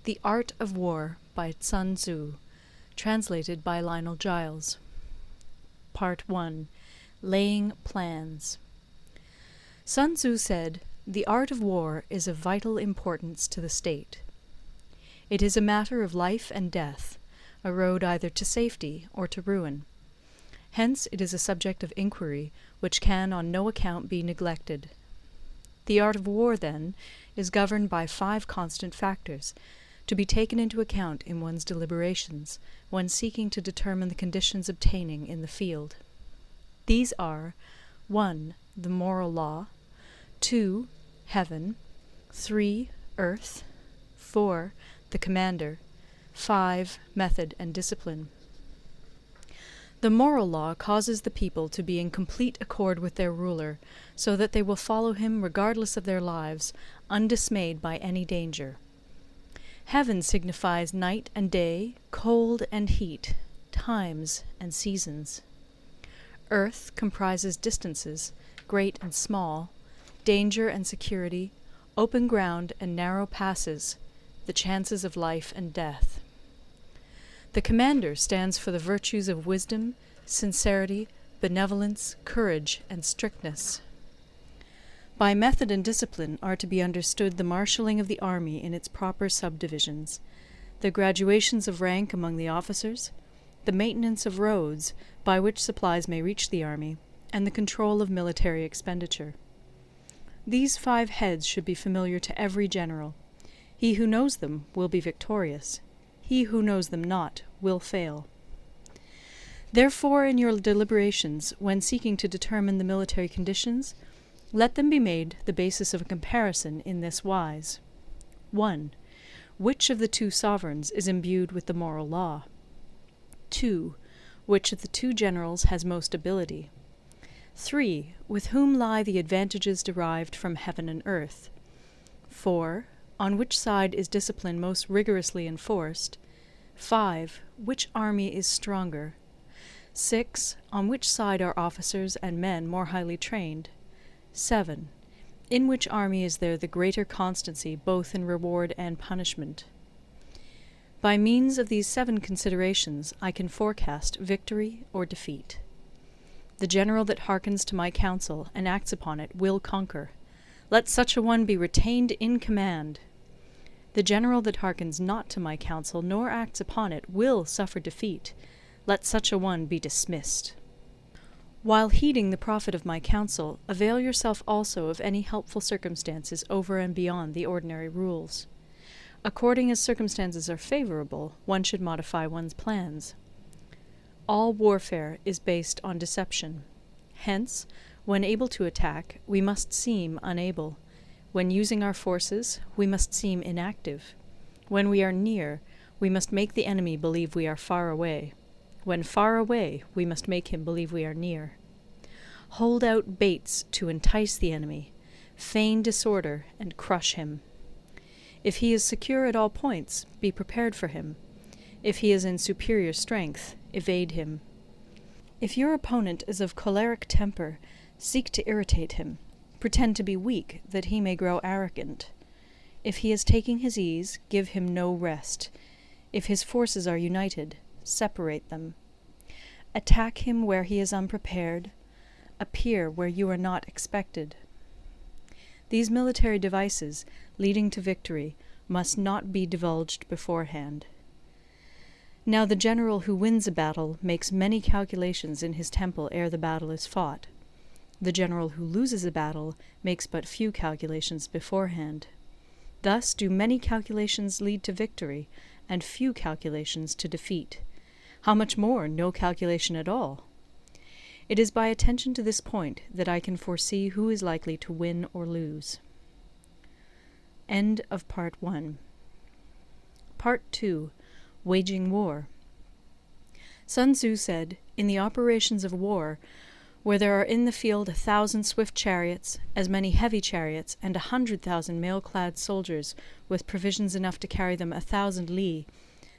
The Art of War by SUNZI, translated by Lionel Giles. Part 1. Laying Plans. Sun Tzu said, "The art of war is of vital importance to the state. It is a matter of life and death, a road either to safety or to ruin. Hence it is a subject of inquiry which can on no account be neglected. The art of war, then, is governed by 5 constant factors, to be taken into account in one's deliberations when seeking to determine the conditions obtaining in the field. These are 1. The moral law, 2. Heaven, 3. Earth, 4. The commander, 5. Method and discipline. The moral law causes the people to be in complete accord with their ruler, so that they will follow him regardless of their lives, undismayed by any danger. Heaven signifies night and day, cold and heat, times and seasons. Earth comprises distances, great and small, danger and security, open ground and narrow passes, the chances of life and death. The commander stands for the virtues of wisdom, sincerity, benevolence, courage, and strictness. By method and discipline are to be understood the marshalling of the army in its proper subdivisions, the graduations of rank among the officers, the maintenance of roads by which supplies may reach the army, and the control of military expenditure. These 5 heads should be familiar to every general. He who knows them will be victorious. He who knows them not will fail. Therefore, in your deliberations, when seeking to determine the military conditions, let them be made the basis of a comparison in this wise. 1. Which of the 2 sovereigns is imbued with the moral law? 2. Which of the 2 generals has most ability? 3. With whom lie the advantages derived from heaven and earth? 4. On which side is discipline most rigorously enforced? 5. Which army is stronger? 6. On which side are officers and men more highly trained? 7. In which army is there the greater constancy both in reward and punishment? By means of these 7 considerations I can forecast victory or defeat. The general that hearkens to my counsel and acts upon it will conquer. Let such a one be retained in command. The general that hearkens not to my counsel nor acts upon it will suffer defeat. Let such a one be dismissed. While heeding the profit of my counsel, avail yourself also of any helpful circumstances over and beyond the ordinary rules. According as circumstances are favourable, one should modify one's plans. All warfare is based on deception. Hence, when able to attack, we must seem unable. When using our forces, we must seem inactive. When we are near, we must make the enemy believe we are far away. When far away, we must make him believe we are near. Hold out baits to entice the enemy, feign disorder, and crush him. If he is secure at all points, be prepared for him. If he is in superior strength, evade him. If your opponent is of choleric temper, seek to irritate him. Pretend to be weak, that he may grow arrogant. If he is taking his ease, give him no rest. If his forces are united, separate them. Attack him where he is unprepared. Appear where you are not expected. These military devices, leading to victory, must not be divulged beforehand. Now the general who wins a battle makes many calculations in his temple ere the battle is fought. The general who loses a battle makes but few calculations beforehand. Thus do many calculations lead to victory, and few calculations to defeat. How much more no calculation at all? It is by attention to this point that I can foresee who is likely to win or lose. End of Part 1. Part 2. Waging War. Sun Tzu said, "In the operations of war, where there are in the field 1,000 swift chariots, as many heavy chariots, and 100,000 mail-clad soldiers, with provisions enough to carry them 1,000 li,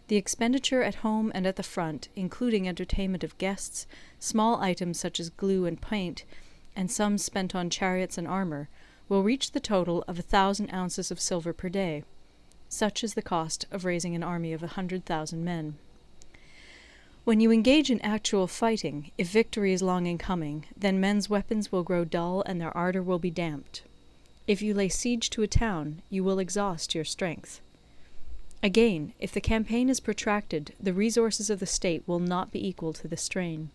the expenditure at home and at the front, including entertainment of guests, small items such as glue and paint, and sums spent on chariots and armour, will reach the total of 1,000 ounces of silver per day. Such is the cost of raising an army of 100,000 men. When you engage in actual fighting, if victory is long in coming, then men's weapons will grow dull and their ardour will be damped. If you lay siege to a town, you will exhaust your strength. Again, if the campaign is protracted, the resources of the state will not be equal to the strain.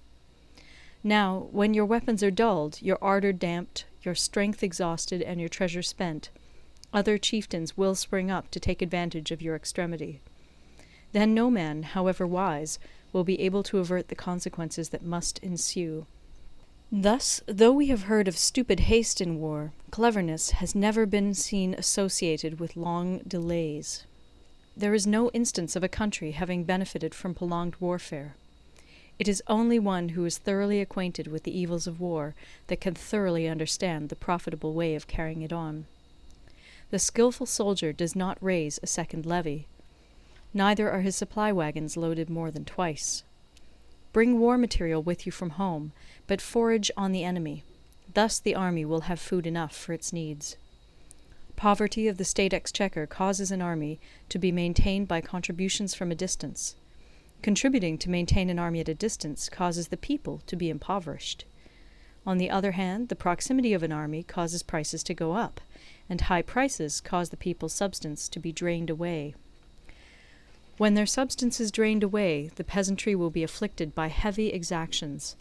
Now, when your weapons are dulled, your ardour damped, your strength exhausted, and your treasure spent, other chieftains will spring up to take advantage of your extremity. Then no man, however wise, will be able to avert the consequences that must ensue. Thus, though we have heard of stupid haste in war, cleverness has never been seen associated with long delays. There is no instance of a country having benefited from prolonged warfare. It is only one who is thoroughly acquainted with the evils of war that can thoroughly understand the profitable way of carrying it on. The skilful soldier does not raise a second levy. Neither are his supply wagons loaded more than twice. Bring war material with you from home, but forage on the enemy. Thus the army will have food enough for its needs. Poverty of the state exchequer causes an army to be maintained by contributions from a distance. Contributing to maintain an army at a distance causes the people to be impoverished. On the other hand, the proximity of an army causes prices to go up, and high prices cause the people's substance to be drained away. When their substance is drained away, the peasantry will be afflicted by heavy exactions.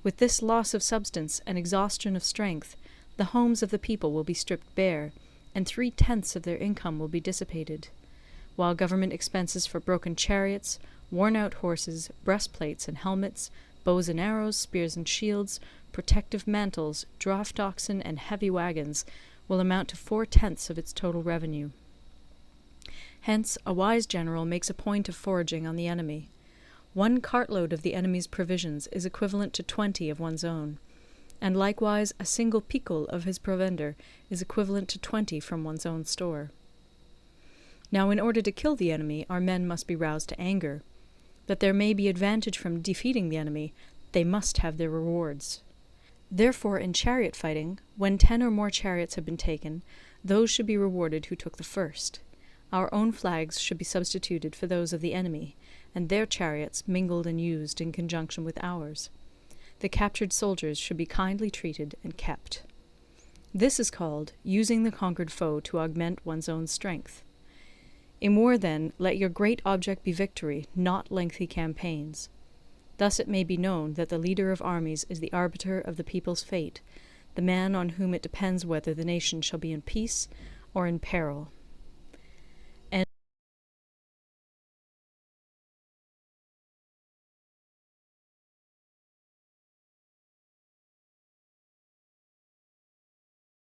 With this loss of substance and exhaustion of strength, the homes of the people will be stripped bare, and 3/10 of their income will be dissipated, while government expenses for broken chariots, worn-out horses, breastplates and helmets, bows and arrows, spears and shields, protective mantles, draught oxen, and heavy wagons will amount to 4/10 of its total revenue. Hence, a wise general makes a point of foraging on the enemy. 1 cartload of the enemy's provisions is equivalent to 20 of one's own, and likewise a single picul of his provender is equivalent to 20 from one's own store. Now, in order to kill the enemy, our men must be roused to anger. That there may be advantage from defeating the enemy, they must have their rewards. Therefore, in chariot fighting, when 10 or more chariots have been taken, those should be rewarded who took the first. Our own flags should be substituted for those of the enemy, and their chariots mingled and used in conjunction with ours. The captured soldiers should be kindly treated and kept. This is called using the conquered foe to augment one's own strength. In war, then, let your great object be victory, not lengthy campaigns. Thus it may be known that the leader of armies is the arbiter of the people's fate, the man on whom it depends whether the nation shall be in peace or in peril.